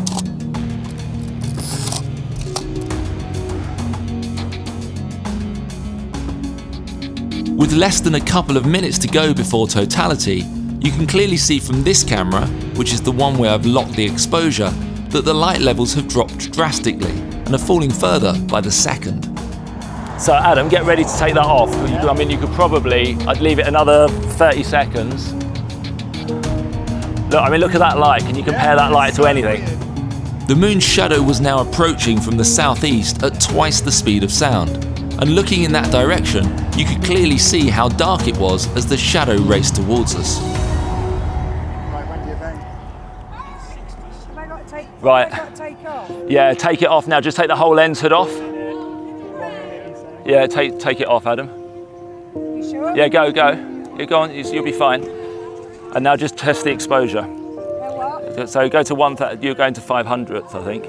With less than a couple of minutes to go before totality, you can clearly see from this camera, which is the one where I've locked the exposure, that the light levels have dropped drastically and are falling further by the second. So Adam, get ready to take that off. I mean, you could probably, I'd leave it another 30 seconds. Look, I mean, look at that light. Can you compare that light to anything? The moon's shadow was now approaching from the southeast at twice the speed of sound. And looking in that direction, you could clearly see how dark it was as the shadow raced towards us. Right. Yeah, take it off now. Just take the whole lens hood off. Yeah, take it off, Adam. You sure? Yeah, go. Yeah, go on, you'll be fine. And now just test the exposure. What? So go to you're going to 500th, I think.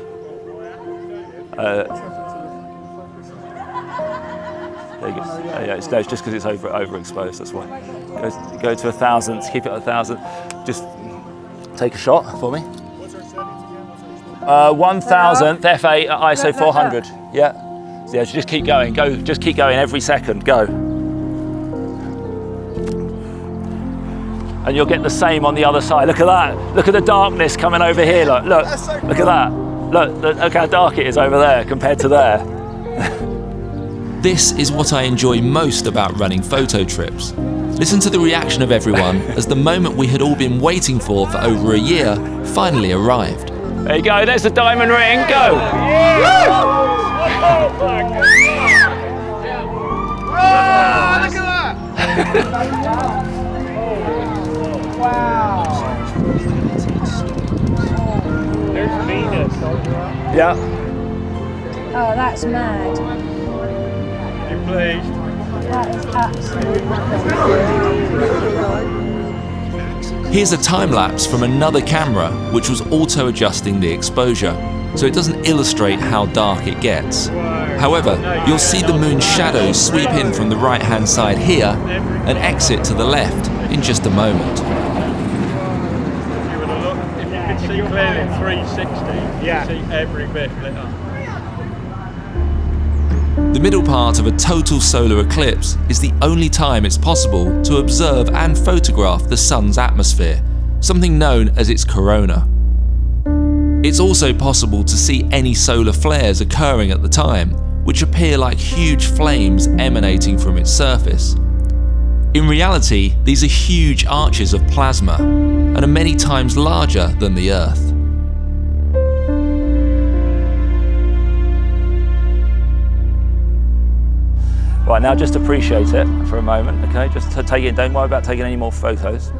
There you go. Yeah, it's just because it's overexposed, that's why. Go to 1,000, keep it at 1,000. Just take a shot for me. 1,000th f8 at ISO 400. Yeah. So yeah, just keep going. Just keep going every second. Go. And you'll get the same on the other side. Look at that. Look at the darkness coming over here. Look at that. Look how dark it is over there compared to there. This is what I enjoy most about running photo trips. Listen to the reaction of everyone as the moment we had all been waiting for over a year finally arrived. There you go, there's the diamond ring, go! Oh, look at that! Wow! There's Venus. Yeah. Oh, that's mad. You pleased? That is absolutely Here's a time-lapse from another camera which was auto-adjusting the exposure, so it doesn't illustrate how dark it gets. However, you'll see the moon's shadow sweep in from the right-hand side here and exit to the left in just a moment. If you could see clearly in 360, you can see every bit lit up. The middle part of a total solar eclipse is the only time it's possible to observe and photograph the sun's atmosphere, something known as its corona. It's also possible to see any solar flares occurring at the time, which appear like huge flames emanating from its surface. In reality, these are huge arches of plasma and are many times larger than the Earth. Right, now just appreciate it for a moment, okay? Just take it, don't worry about taking any more photos.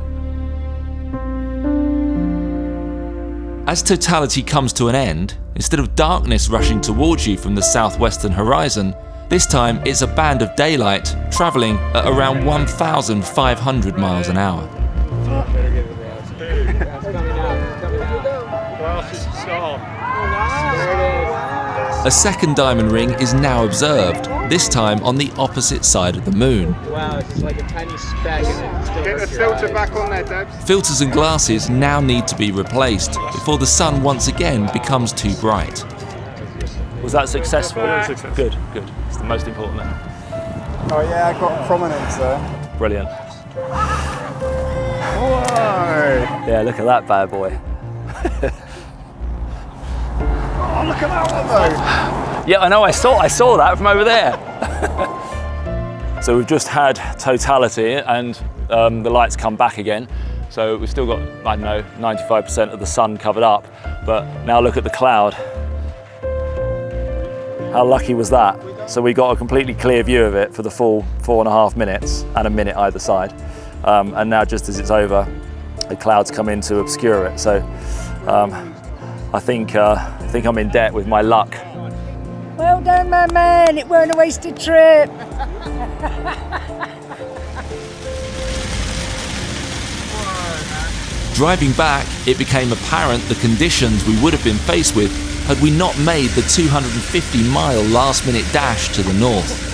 As totality comes to an end, instead of darkness rushing towards you from the southwestern horizon, this time it's a band of daylight travelling at around 1,500 miles an hour. A second diamond ring is now observed, this time on the opposite side of the moon. Wow, it's like a tiny speck. Get the filter back on there, Debs. Filters and glasses now need to be replaced before the sun once again becomes too bright. Was that successful? Good. It's the most important thing. Oh yeah, I got prominence there. Brilliant. Whoa! Yeah, look at that bad boy. Oh, look at that one though! Yeah, I know, I saw that from over there. So we've just had totality and the lights come back again. So we've still got, I don't know, 95% of the sun covered up. But now look at the cloud. How lucky was that? So we got a completely clear view of it for the full 4.5 minutes and a minute either side. And now just as it's over, the clouds come in to obscure it. So I think I'm in debt with my luck. Well done, my man. It weren't a wasted trip. Driving back, it became apparent the conditions we would have been faced with had we not made the 250-mile last-minute dash to the north.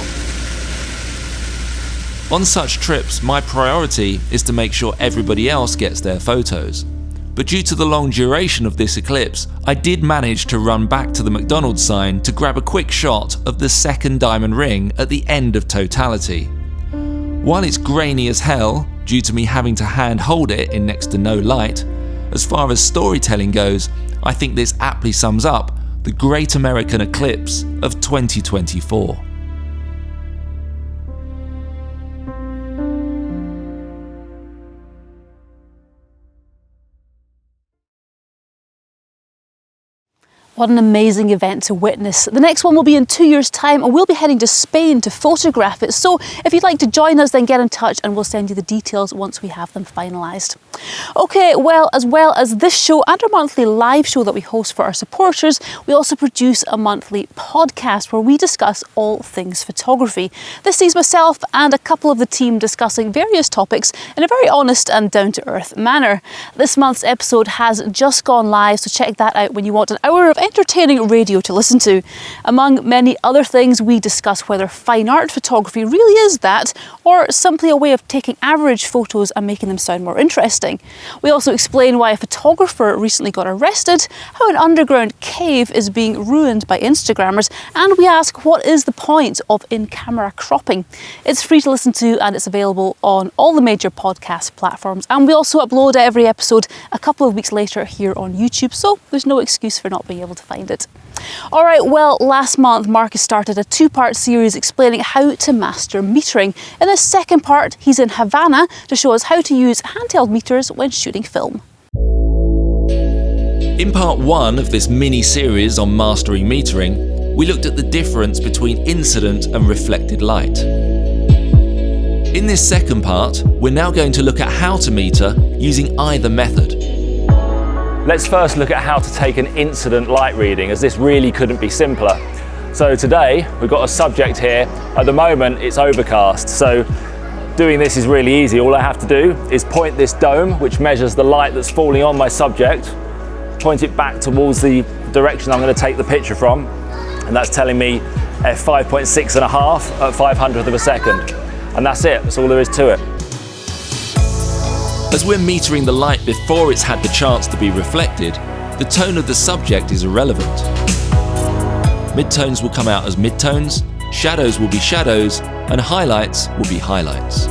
On such trips, my priority is to make sure everybody else gets their photos. But due to the long duration of this eclipse, I did manage to run back to the McDonald's sign to grab a quick shot of the second diamond ring at the end of totality. While it's grainy as hell, due to me having to hand hold it in next to no light, as far as storytelling goes, I think this aptly sums up the Great American Eclipse of 2024. What an amazing event to witness. The next one will be in 2 years' time, and we'll be heading to Spain to photograph it. So if you'd like to join us, then get in touch and we'll send you the details once we have them finalised. Okay, well as this show and our monthly live show that we host for our supporters, we also produce a monthly podcast where we discuss all things photography. This sees myself and a couple of the team discussing various topics in a very honest and down-to-earth manner. This month's episode has just gone live, so check that out when you want an hour of entertaining radio to listen to. Among many other things, we discuss whether fine art photography really is that, or simply a way of taking average photos and making them sound more interesting. We also explain why a photographer recently got arrested, how an underground cave is being ruined by Instagrammers, and we ask what is the point of in-camera cropping. It's free to listen to and it's available on all the major podcast platforms, and we also upload every episode a couple of weeks later here on YouTube, so there's no excuse for not being able to find it. Alright, well, last month Marcus started a 2-part series explaining how to master metering. In this second part, he's in Havana to show us how to use handheld meters when shooting film. In part 1 of this mini-series on mastering metering, we looked at the difference between incident and reflected light. In this second part, we're now going to look at how to meter using either method. Let's first look at how to take an incident light reading, as this really couldn't be simpler. So today, we've got a subject here. At the moment, it's overcast, so doing this is really easy. All I have to do is point this dome, which measures the light that's falling on my subject, point it back towards the direction I'm going to take the picture from, and that's telling me f5.6 and a half at 500th of a second. And that's it, that's all there is to it. As we're metering the light before it's had the chance to be reflected, the tone of the subject is irrelevant. Midtones will come out as midtones, shadows will be shadows, and highlights will be highlights.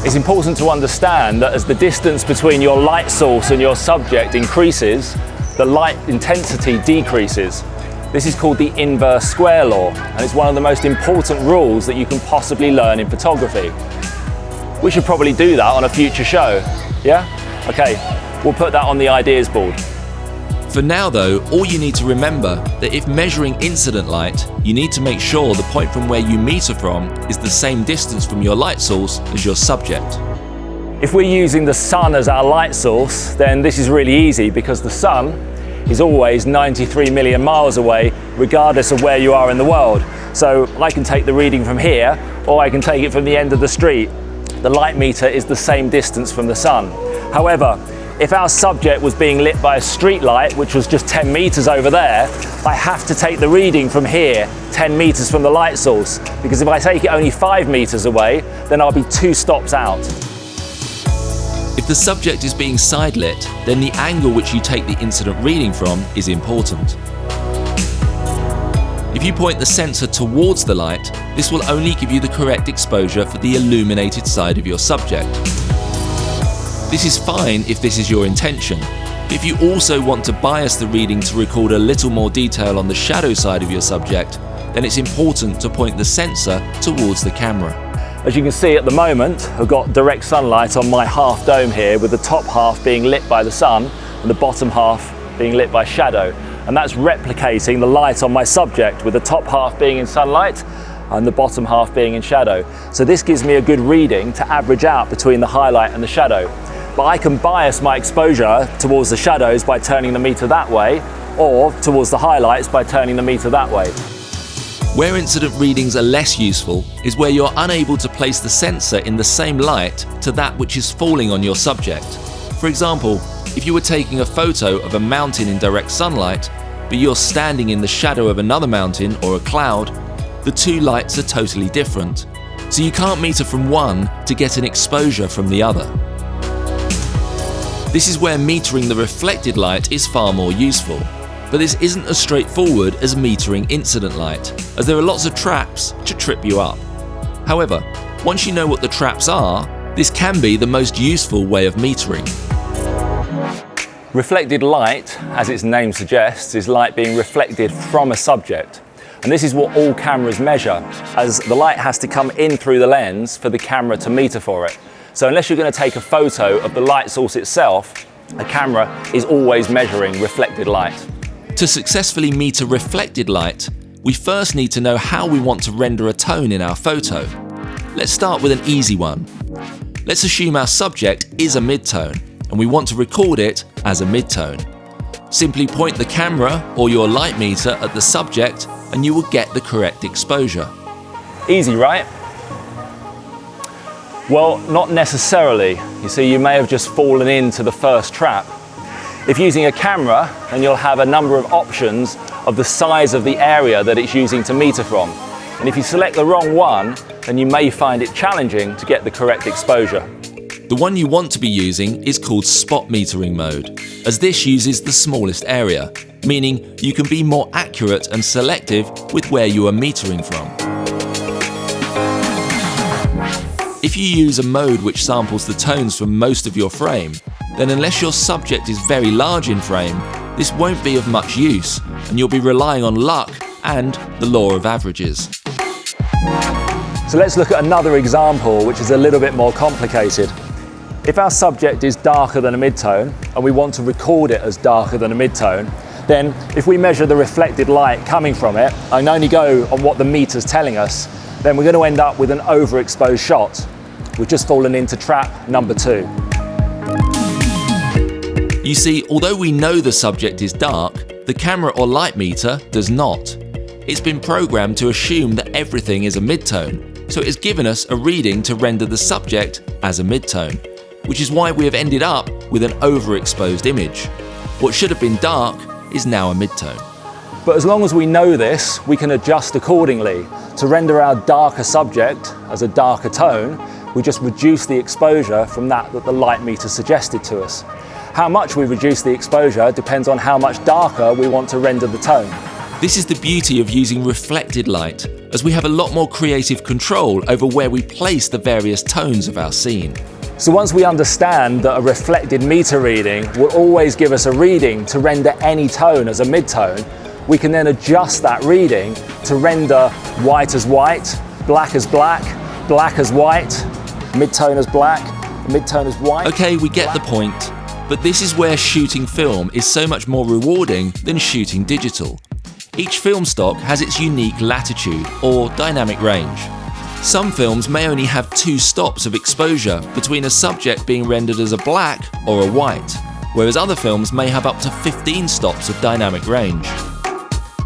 It's important to understand that as the distance between your light source and your subject increases, the light intensity decreases. This is called the inverse square law, and it's one of the most important rules that you can possibly learn in photography. We should probably do that on a future show, yeah? Okay, we'll put that on the ideas board. For now though, all you need to remember that if measuring incident light, you need to make sure the point from where you meter from is the same distance from your light source as your subject. If we're using the sun as our light source, then this is really easy because the sun is always 93 million miles away, regardless of where you are in the world. So I can take the reading from here, or I can take it from the end of the street. The light meter is the same distance from the sun. However, if our subject was being lit by a street light, which was just 10 meters over there, I have to take the reading from here, 10 meters from the light source, because if I take it only 5 meters away, then I'll be 2 stops out. If the subject is being side lit, then the angle which you take the incident reading from is important. If you point the sensor towards the light, this will only give you the correct exposure for the illuminated side of your subject. This is fine if this is your intention. If you also want to bias the reading to record a little more detail on the shadow side of your subject, then it's important to point the sensor towards the camera. As you can see at the moment, I've got direct sunlight on my half dome here, with the top half being lit by the sun and the bottom half being lit by shadow. And that's replicating the light on my subject, with the top half being in sunlight and the bottom half being in shadow. So this gives me a good reading to average out between the highlight and the shadow. But I can bias my exposure towards the shadows by turning the meter that way, or towards the highlights by turning the meter that way. Where incident readings are less useful is where you're unable to place the sensor in the same light to that which is falling on your subject. For example, if you were taking a photo of a mountain in direct sunlight, but you're standing in the shadow of another mountain or a cloud, the two lights are totally different. So you can't meter from one to get an exposure from the other. This is where metering the reflected light is far more useful. But this isn't as straightforward as metering incident light, as there are lots of traps to trip you up. However, once you know what the traps are, this can be the most useful way of metering. Reflected light, as its name suggests, is light being reflected from a subject. And this is what all cameras measure, as the light has to come in through the lens for the camera to meter for it. So unless you're going to take a photo of the light source itself, a camera is always measuring reflected light. To successfully meter reflected light, we first need to know how we want to render a tone in our photo. Let's start with an easy one. Let's assume our subject is a midtone, and we want to record it as a midtone. Simply point the camera or your light meter at the subject and you will get the correct exposure. Easy, right? Well, not necessarily. You see, you may have just fallen into the first trap. If using a camera, then you'll have a number of options of the size of the area that it's using to meter from. And if you select the wrong one, then you may find it challenging to get the correct exposure. The one you want to be using is called spot metering mode, as this uses the smallest area, meaning you can be more accurate and selective with where you are metering from. If you use a mode which samples the tones from most of your frame, then unless your subject is very large in frame, this won't be of much use, and you'll be relying on luck and the law of averages. So let's look at another example which is a little bit more complicated. If our subject is darker than a midtone and we want to record it as darker than a midtone, then if we measure the reflected light coming from it and only go on what the meter's telling us, then we're going to end up with an overexposed shot. We've just fallen into trap number 2. You see, although we know the subject is dark, the camera or light meter does not. It's been programmed to assume that everything is a midtone, so it has given us a reading to render the subject as a midtone, which is why we have ended up with an overexposed image. What should have been dark is now a midtone. But as long as we know this, we can adjust accordingly. To render our darker subject as a darker tone, we just reduce the exposure from that the light meter suggested to us. How much we reduce the exposure depends on how much darker we want to render the tone. This is the beauty of using reflected light, as we have a lot more creative control over where we place the various tones of our scene. So once we understand that a reflected meter reading will always give us a reading to render any tone as a midtone, we can then adjust that reading to render white as white, black as black, black as white, midtone as black, midtone as white. Okay, we get the point, but this is where shooting film is so much more rewarding than shooting digital. Each film stock has its unique latitude or dynamic range. Some films may only have 2 stops of exposure between a subject being rendered as a black or a white, whereas other films may have up to 15 stops of dynamic range.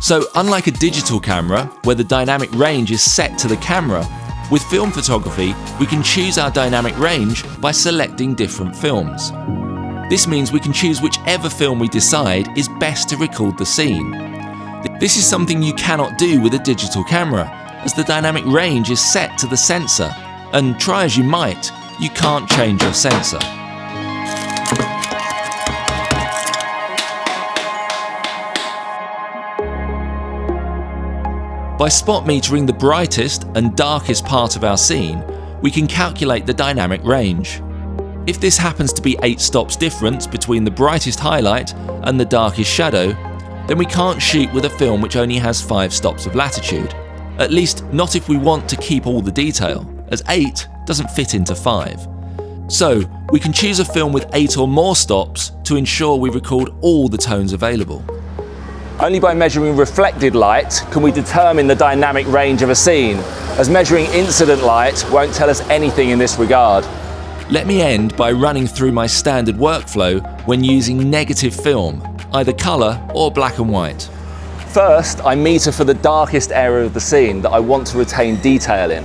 So unlike a digital camera, where the dynamic range is set to the camera, with film photography we can choose our dynamic range by selecting different films. This means we can choose whichever film we decide is best to record the scene. This is something you cannot do with a digital camera, as the dynamic range is set to the sensor, and try as you might, you can't change your sensor. By spot metering the brightest and darkest part of our scene, we can calculate the dynamic range. If this happens to be 8 stops difference between the brightest highlight and the darkest shadow, then we can't shoot with a film which only has 5 stops of latitude. At least not if we want to keep all the detail, as 8 doesn't fit into 5. So we can choose a film with 8 or more stops to ensure we record all the tones available. Only by measuring reflected light can we determine the dynamic range of a scene, as measuring incident light won't tell us anything in this regard. Let me end by running through my standard workflow when using negative film, either colour or black and white. First, I meter for the darkest area of the scene that I want to retain detail in.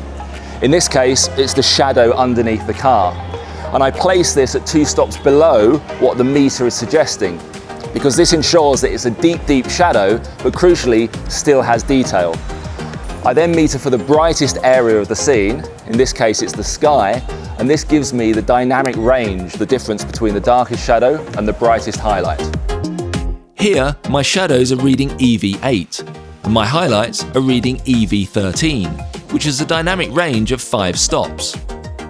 In this case, it's the shadow underneath the car. And I place this at 2 stops below what the meter is suggesting, because this ensures that it's a deep, deep shadow, but crucially still has detail. I then meter for the brightest area of the scene, in this case it's the sky, and this gives me the dynamic range, the difference between the darkest shadow and the brightest highlight. Here, my shadows are reading EV8, and my highlights are reading EV13, which is a dynamic range of 5 stops.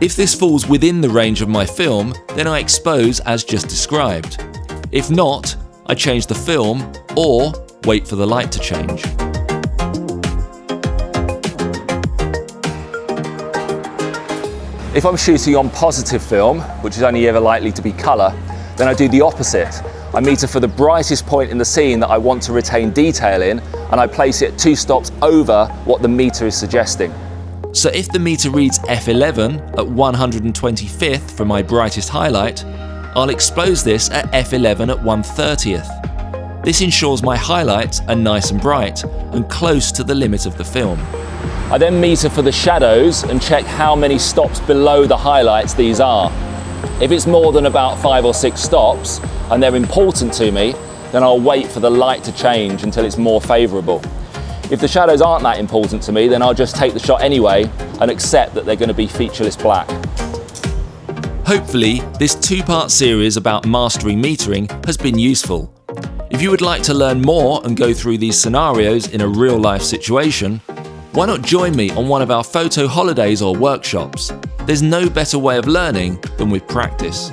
If this falls within the range of my film, then I expose as just described. If not, I change the film or wait for the light to change. If I'm shooting on positive film, which is only ever likely to be colour, then I do the opposite. I meter for the brightest point in the scene that I want to retain detail in, and I place it 2 stops over what the meter is suggesting. So if the meter reads f11 at 125th for my brightest highlight, I'll expose this at f11 at 1/30th. This ensures my highlights are nice and bright and close to the limit of the film. I then meter for the shadows and check how many stops below the highlights these are. If it's more than about 5 or 6 stops and they're important to me, then I'll wait for the light to change until it's more favourable. If the shadows aren't that important to me, then I'll just take the shot anyway and accept that they're going to be featureless black. Hopefully, this 2-part series about mastering metering has been useful. If you would like to learn more and go through these scenarios in a real-life situation, why not join me on one of our photo holidays or workshops? There's no better way of learning than with practice.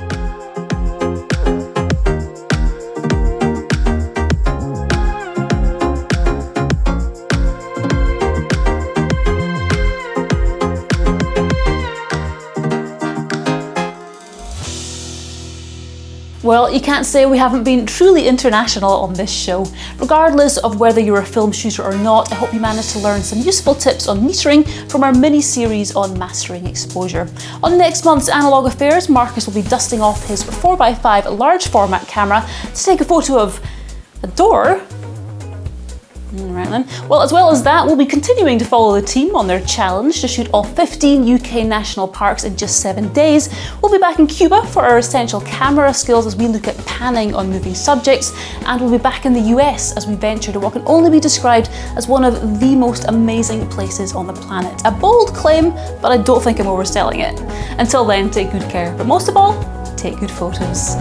Well, you can't say we haven't been truly international on this show. Regardless of whether you're a film shooter or not, I hope you managed to learn some useful tips on metering from our mini-series on mastering exposure. On next month's Analog Affairs, Marcus will be dusting off his 4x5 large format camera to take a photo of a door. Right then. Well, as well as that, we'll be continuing to follow the team on their challenge to shoot all 15 UK national parks in just 7 days. We'll be back in Cuba for our essential camera skills as we look at panning on moving subjects, and we'll be back in the US as we venture to what can only be described as one of the most amazing places on the planet. A bold claim, but I don't think I'm overselling it. Until then, take good care, but most of all, take good photos.